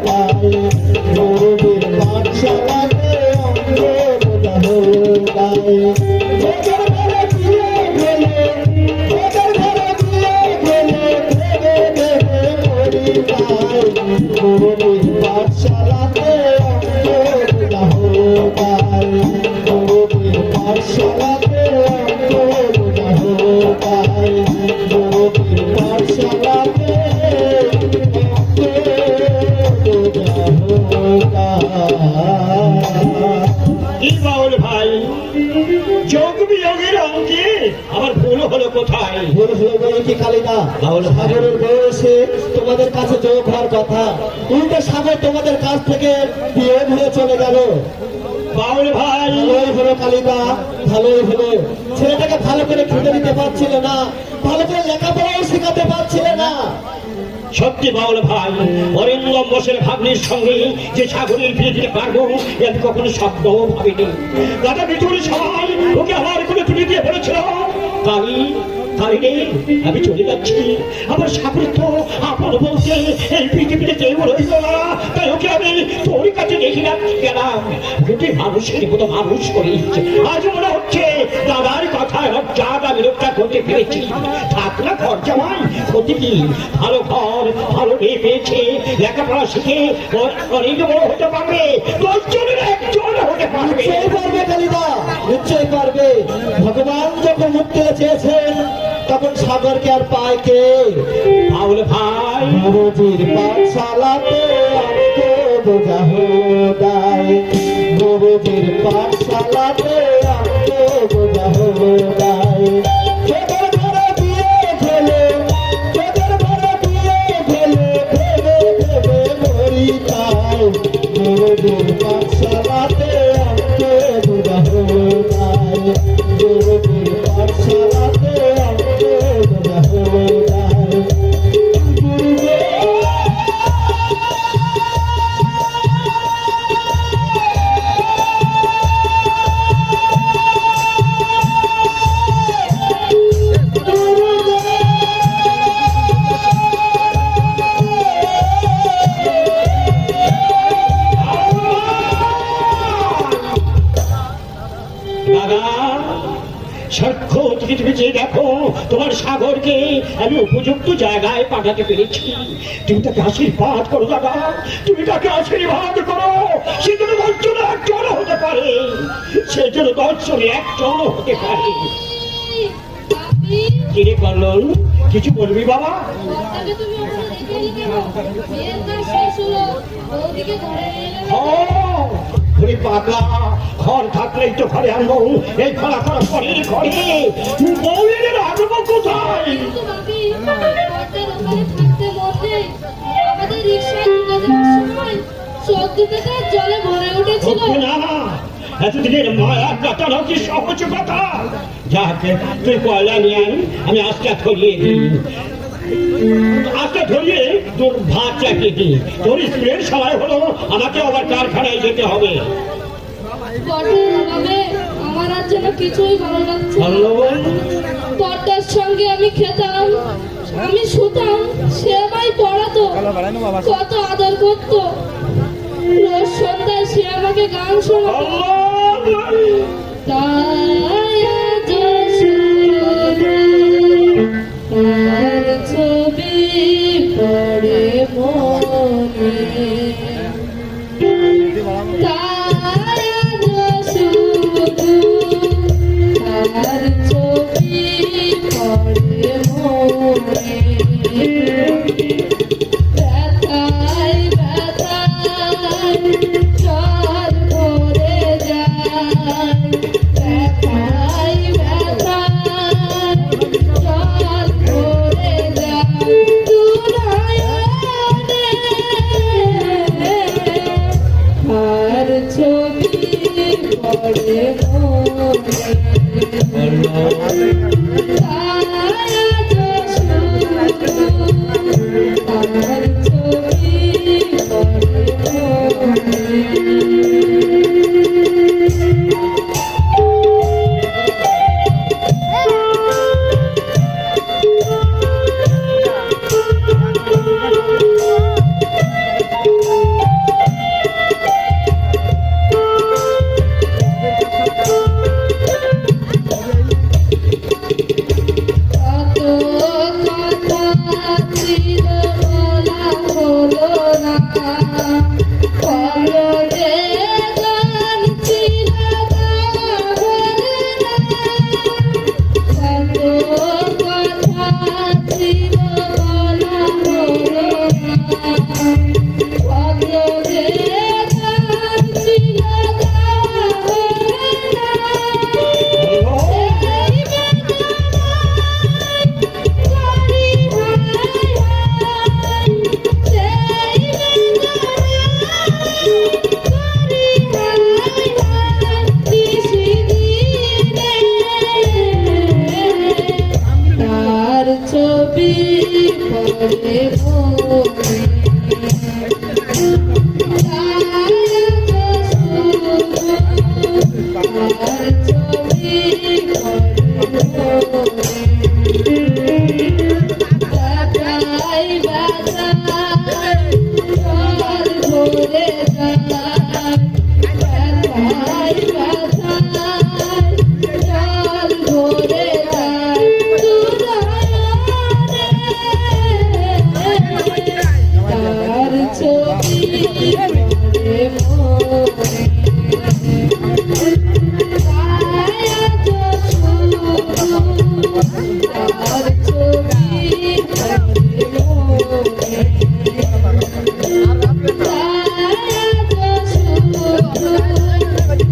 গায় গুরুদের পাঠশালাতে অঙ্ক বোঝা হলো গায় ওদের ঘরে দিয়ে গেলে ওদের ঘরে দিয়ে গেলে ভেবে ভেবে মরি গায় গুরুদের পাঠশালাতে অঙ্ক বোঝা হলো গায় গুরুদের পাঠশালাতে অঙ্ক বোঝা হলো গায় গুরুদের পাঠশালাতে কি বাউল ভাই যোগ বিয়োগের অঙ্কে আমার ভুল হলো কোথায়? ভুল হলো বলে কি কালিদা? সাগরের বয়সে তোমাদের কাছে যোগ হওয়ার কথা, উল্টো সাগর তোমাদের কাছ থেকে বিয়োগ হয়ে চলে গেল। বাউল ভাই ভালোই হলো কালিদা, ভালোই হলো। ছেলেটাকে ভালো করে খেতে দিতে পারছিলে না, ভালো করে লেখাপড়াও শেখাতে পারছিলে না। সত্যি বাউল ভাই, অরিন্দম বোসের ভাগ্নির সঙ্গে যে সাগরের বিয়ে দিতে পারবো আমি কখনো স্বপ্নও ভাবিনি। দাদা বিটুর সবাই ওকে আমার করে তুলে দিয়ে বলেছিল কালি কালি রে আমি চলে যাচ্ছি, আমার সাগর তো আপন বলতে এই পৃথিবীতে কেউ রইল না, তাই ওকে আমি তোর কাছে দেখি না গেলাম। দুটি মানুষের মতো মানুষ করি, আজ মনে হচ্ছে দাদার কথায় হঠাৎ আমি রক্ষা করতে পেরেছি। থাক না ঘর জামাই, ক্ষতি কি? ভালো ঘর ভালো মেয়ে পেয়েছে, লেখাপড়া শিখে অনেক বড় হতে পারবে, 10 জনের 1 জন হতে পারবে। নিশ্চয়ই পারবে কালিদা, নিশ্চয়ই পারবে। ভগবান যখন মুক্তি চেয়েছেন তখন সাগরকে আর পায় কে? বাউল ভাই গুরুজির পাঠশালাতে অঙ্ক বোঝা হলো গায় গুরুজির পাঠশালাতে অঙ্ক বোঝা হলো গায় তোদের ঘরে দিয়ে গেলে তোদের ঘরে দিয়ে গেলে ভেবে ভেবে মরি তাই গুরুজির পাঠশালাতে অঙ্ক বোঝা হলো গায় গুরুজির পাঠশালাতে অঙ্ক বোঝা হলো গায় দেখো তোমার সাগরকে আমি উপযুক্ত জায়গায় পাঠাতে পেরেছি। তুমি তাকে আশীর্বাদ করো দাদা, তুমি তাকে আশীর্বাদ করো। সে যেন 10 জনে 1 জন হতে পারে, সে যেন 10 জনে 1 জন হতে পারে। কিরে করলেন, কিছু বলবি বাবা? ঘরে পাগলা ঘর থাকলেই তো ঘরে আনবো, এই ঘরা করা ঘরের ঘরে বউয়ের আনবো কোথায়? এতদিনের মায়া কাটানো কি সহজ কথা? যাক তুই কয়লা নিয়ে আমি আজকে ধরিয়ে দিই, আজকে ধরিয়ে তোর ভাত চাকিয়ে দিই। তোর স্কুলের সময় হলো, আমাকে আবার কারখানায় যেতে হবে। আমার আর যেন কিছুই ভালো লাগছে। পর্দার সঙ্গে আমি খেতাম, আমি শুতাম, সে আমায় পড়াতো, কত আদর করতো। রোজ সন্ধ্যায় সে আমাকে গান শোনাতো। তাই তার ছবি পড়ে মনে, তার ছবি পড়ে মনে, ব্যথায় ব্যথায় জল ভরে যায়, ব্যথায় ব্যথায় জল ভরে যায়। ভরে যায় ব্যথায় ব্যথায় জল ভরে যায় তার ছবি মনে মনে ছায়া তো শুধু তার ছবি মনে মনে ছায়া তো শুধু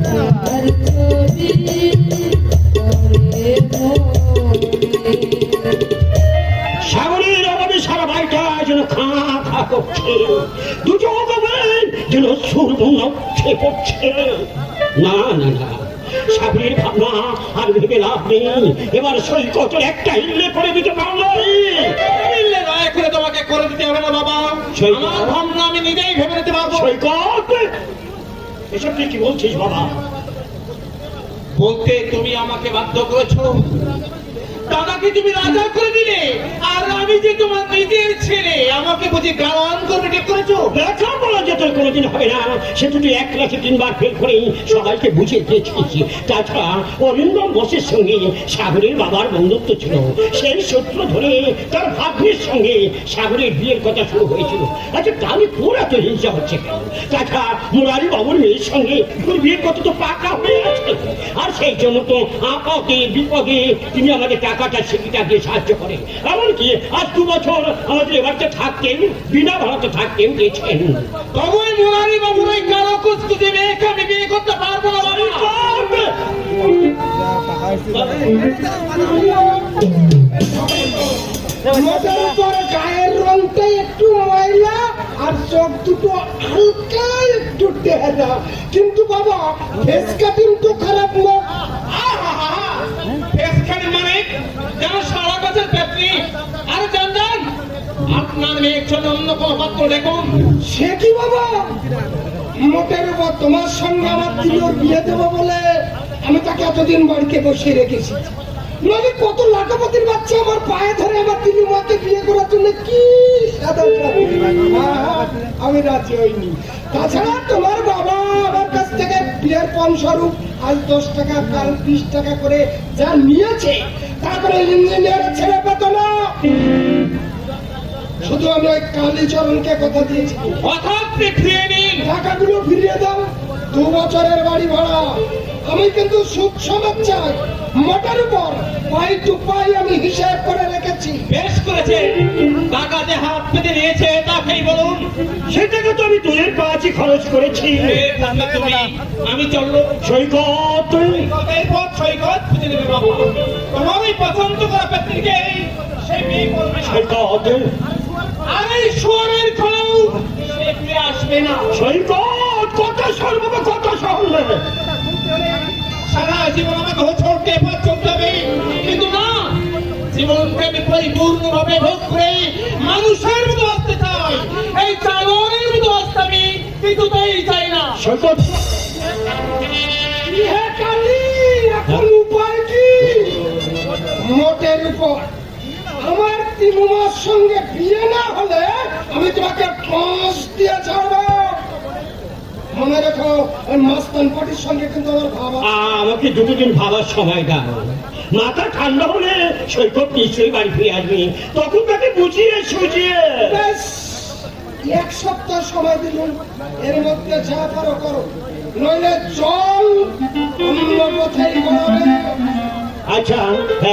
তার ছবি মনে মনে সাগরের অভাবে সারা বাড়িটা যেন খা খা করছে, দুজন যেন সুর উঠে পড়ছে। না না না, সাগরের ভাবনা আর ভেবে লাভ নেই। এবার সৈকতের একটা হিল্লে করে দিতে পারলো। মিললে দয়া করে তোমাকে করে দিতে হবে না বাবা, সৈকত। আমার ভাবনা আমি নিজেই ভেবে নিতে পারবো। সৈকত, এসব তুই কি বলছিস বাবা? বলতে তুমি আমাকে বাধ্য করেছো, দাদাকে তুমি রাজা করে দিলে, আর আমি যে তোমার নিজের ছেলে আমাকে বুঝি গাওয়ান করে ঠিক করেছো। লেখা বলা যে তোর কোনোদিন হবে না, সে তুই এক ক্লাসে 3 বার ফেল করে সবাইকে বুঝিয়ে দিয়েছিস। তাছাড়া অরিন্দম বোসের সঙ্গে সাগরের বাবার বন্ধুত্ব ছিল, সেই সূত্র ধরে তার ভাগ্নের সঙ্গে সাগরের বিয়ের কথা শুরু হয়েছিল। আচ্ছা তাহলে তোর এত হিংসা হচ্ছে কেন? তাছাড়া মুরারি বাবুর মেয়ের সঙ্গে তোর বিয়ের কথা তো পাকা হয়ে আছে, আর সেই জন্য তো আপদে বিপদে তিনি আমাদের টাকাটা সেটা দিয়ে সাহায্য করে। এমনকি আজ 2 বছর আমাদের এবারটা থাকতেন, বিনা ভাড়াতে থাকতেন দিয়েছেন। তবে মুরারি বাবুর ওই কালো কুচকুচে মেয়েকে আমি বিয়ে করতে পারবো না বাবা। মোটার উপর গায়ের রংটা একটু ময়লা আর চোখ দুটো হালকা একটু টেহারা, কিন্তু বাবা ফেস কাটিং তো খারাপ না। ফেসখানি মানে যেন সারা গাছের পেতনি। আরে জান জান, আপনার মেয়ের জন্য অন্য কোনো পাত্র দেখুন। সে কি বাবা, মোটের উপর তোমার সঙ্গে আমার তিলোর বিয়ে দেবো বলে আমি তাকে এতদিন বাড়িতে বসিয়ে রেখেছি। নইলে কত লাখপতির বাচ্চা আমার পায়ে ধরে আমার তিলু মাকে বিয়ে করার জন্য কি সাদা আমি রাজি হইনি। তাছাড়া তোমার বাবা আমার কাছ থেকে বিয়ের পণ স্বরূপ আজ 10 টাকা কাল 20 টাকা করে যা নিয়েছে, তারপরে ইঞ্জিনিয়ার ছেড়ে পেত না। শুধু আমি ওই কালীচরণকে কথা দিয়েছি, হঠাৎ ফিরিয়ে নিন। টাকাগুলো ফিরিয়ে দাও। 2 বছরের বাড়ি ভাড়া আমি কিন্তু সুদ সমেত চাই, মোটার উপর পাই টু পাই আমি হিসাব করে রেখেছি। বেশ করেছে, টাকা যে হাত পেতে নিয়েছে তাকেই বলুন। সেটাকে তো আমি তোদের কাছে খরচ করেছি। তুমি আমি চললো সৈকত, এই পথ সৈকত খুঁজে নেবে বাবা। তোমার ওই পছন্দ করা পেত্রীকে সেই বিয়ে করবে না। সৈকত, আর এই শুয়োরের খোলাও সে ফিরে আসবে না। সৈকত, কথা শোন বাবা, কথা শোন। সারা জীবন আমাকে হোঁচটে পথ চলতে হবে, কিন্তু না, জীবনকে আমি পরিপূর্ণভাবে ভোগ করে মানুষের মতো বাঁচতে চাই। এই চালনের মতো বাঁচতে আমি কিছুতেই চাই না। সৈকত, হে কালী, এখন উপায় কি? মোটের উপর আমার তিলুমার সঙ্গে বিয়ে না হলে আমি তোমাকে ফাঁস দিয়ে ছাড়বো। মনে রেখো, ওই মাস্তান পার্টির সঙ্গে কিন্তু আমার ভাবা। আমাকে 2 দিন ভাবার সময় দাও। মাথা ঠান্ডা হলে সৈকত নিশ্চয়ই বাড়ি ফিরে আসবে, তখন তাকে বুঝিয়ে সুঝিয়ে। ব্যাস 1 সপ্তাহ সময় দিলুন, এর মধ্যে যা পারো করো, নইলে চল অন্য কোথায় গড়াবে। আচ্ছা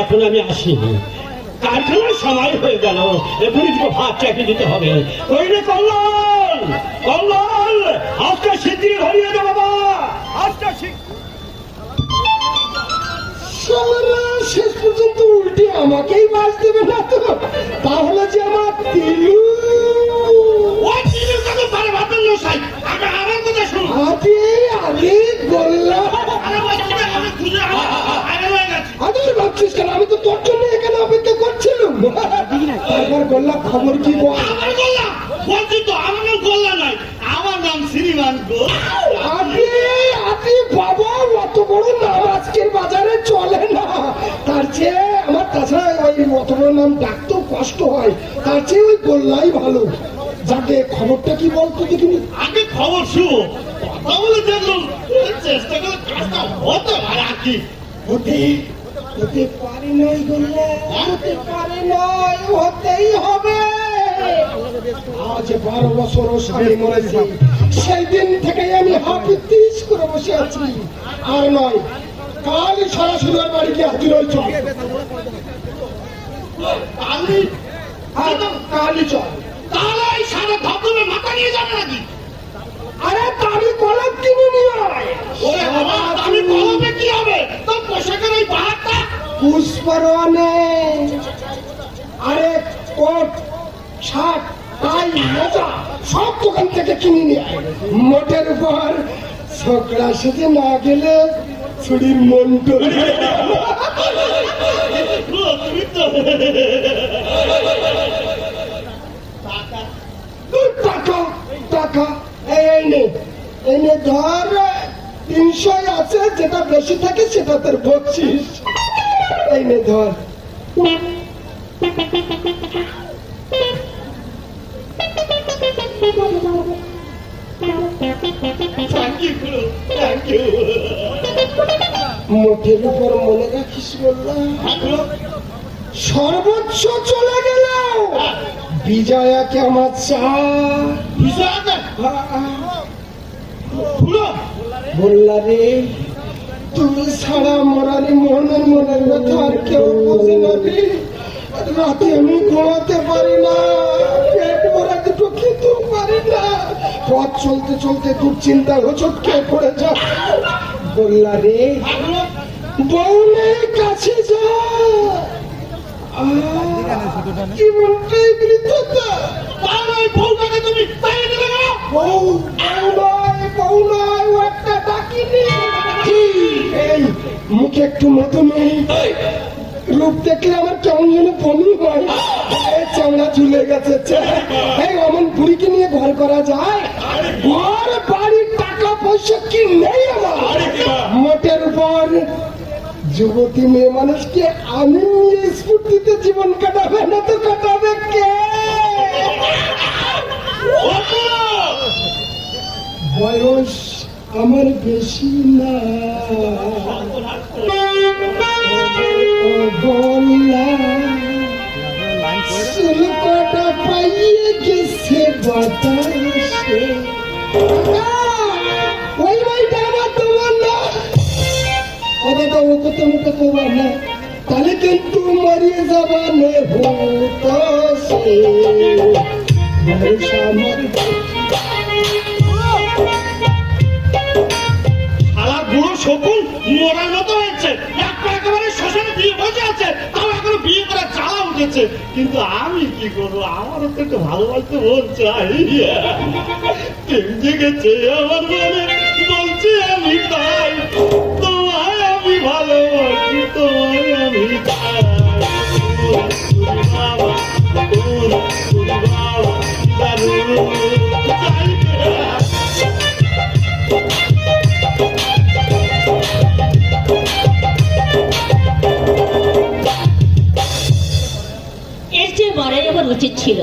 এখন আমি আসি, কারখানার সময় হয়ে গেল, এখনই তো ভাত চাকরি দিতে হবে। কইলে কল্যাণ, কল্যাণ, আজকে সিদ্ধি হরিয়ে দে বাবা, আজকে সারা শেষ পর্যন্ত উল্টে আমাকেই বাস দেবে না তো? তাহলে যে আমার তিলু আগে গোল্লা আগে ভাবছিস কেন? আমি তো তোর জন্য এখানে অপেক্ষা করছিলাম। তারপর গোল্লা খবর কি বল? বলছি তো আমার নাম গোল্লা নাই, আমার নাম শ্রীমান গো। আগে আগে বাবা, অত বড় নাম আজকের বাজারে চলে না। তার চেয়ে আমার, তাছাড়া ওই অত বড় নাম ডাকতেও কষ্ট হয়, তার চেয়ে ওই গোল্লাই ভালো। যাকে খবরটা কি বলতো দেখিনি। আগে খবর শুভ কথা বলে দেখলাম চেষ্টা করে কাজটা হতে পারে আর কি হতে হতে পারে নয় বললে, হতে পারে নয়, হতেই হবে। আজ 12 বছর ও স্বামী মরেছে, সেই দিন থেকে আমি হাপিত্তিস করে বসে আছি। আর নয়, কালই সরাসরি ওর বাড়িতে হাজির হয়েছ। কালই চল, তাহলে এই সারা ধবধবে মাথা নিয়ে যাবে নাকি? আরে তারই কলম কিনে নিয়ে আয়। ওরে বাবা, আমি কলমে কি হবে? তোর পোশাকের ওই বাহারটা পুষ্পরণে আরে কোট শার্ট টাই মোজা সব দোকান থেকে কিনে নিয়ে আয়। মোটের উপর ছোকরা সেজে না গেলে ছুরির মন্টু। তুমি তো টাকা টাকা এই নে, এই নে ধর 300 আছে, যেটা বেশি থাকে সেটা তোর বকছিস। এই নে ধর। থ্যাংক ইউ মুখের উপর মনে রাখিস বললাম, সর্বোচ্চ চলে গেল বিজয়াকে আমার চা। বললা রে, তুমি ছাড়া মরারি মনের কথা আর কেউ বোঝে না রে। রাতে আমি ঘুমাতে পারি না, পেট ভরা দুটো খেতেও পারি না। পথ চলতে চলতে দুশ্চিন্তা হোঁচট খেয়ে পড়ে যা। বললা রে, বউনের কাছে যা। জীবনটাই বৃদ্ধতা। বউটাকে তুমি তাই দেবে না? বউ বউ নয়, ও একটা ডাকিনি। এই মুখে একটু মতো নেই, রূপ দেখলে আমার কেমন যেন বমি হয়। চামড়া ঝুলে গেছে। এই অমন বুড়িকে নিয়ে ঘর করা যায়? ঘর বাড়ির টাকা পয়সা কি নেই আমার? মোটের উপর যুবতী মেয়ে মানুষকে আমি নিয়ে স্ফূর্তিতে জীবন কাটাবে না তো কাটাবে কে? বয়স আমার বেশি না, চুল কটা পাইয়ে গেছে বাতাসে। ওই বাড়িটা আমার তোমার না, কথা ও কথা মুখে তোমার না, তাহলে কিন্তু মরিয়ে যাবা নে ভূতসে। বয়স আমার শালা বুড়ো শকুন মরার মতো হয়েছে, একেবারে শ্মশানে দিয়ে বসে আছে, তাও এখনো বিয়ে করার জ্বালা উঠেছে। কিন্তু আমি কি করবো, আমারও তো একটু ভালোবাসতে মন চাই। প্রেম জেগেছে আমার মনে, বলছি আমি তাই, তোমায় আমি ভালোবাসি, তোমায় আমি চাই। বাবা, বাবা, দারুণ চাই। এর চেয়ে বড়াই আমার উচিত ছিল।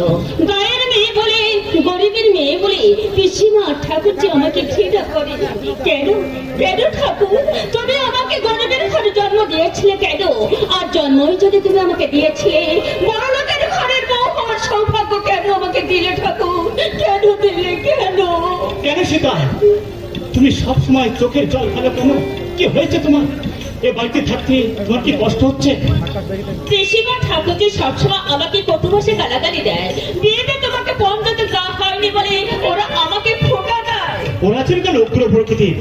গায়ের মেয়ে বলে, গরিবের মেয়ে বলে পিসিমা ঠাকুর যে আমাকে ঘৃণা করে। কেন কেন ঠাকুর, তুমি আমাকে গরিবের ঘরে জন্ম দিয়েছিলে কেন? আর জন্মই যদি তুমি আমাকে দিয়েছিলে, বড় লোকের ঘরের বউ হওয়ার সৌভাগ্য কেন আমাকে দিলে ঠাকুর? কেন দিলে কেন? কেন সীতা, তুমি সবসময় চোখের জল ফেলো কেন? কি হয়েছে তোমার? এ বাড়িতে থাকতে তোমার কি কষ্ট হচ্ছে? পিসিমা ঠাকুর যে সবসময় আমাকে কটু ভাষে গালাগালি দেয়। বিয়েতে তোমাকে পর্যন্ত গা হয়নি বলে ওরা আমাকে ফোটা দেয়। ওরা ছিল কেন উগ্র প্রকৃতির।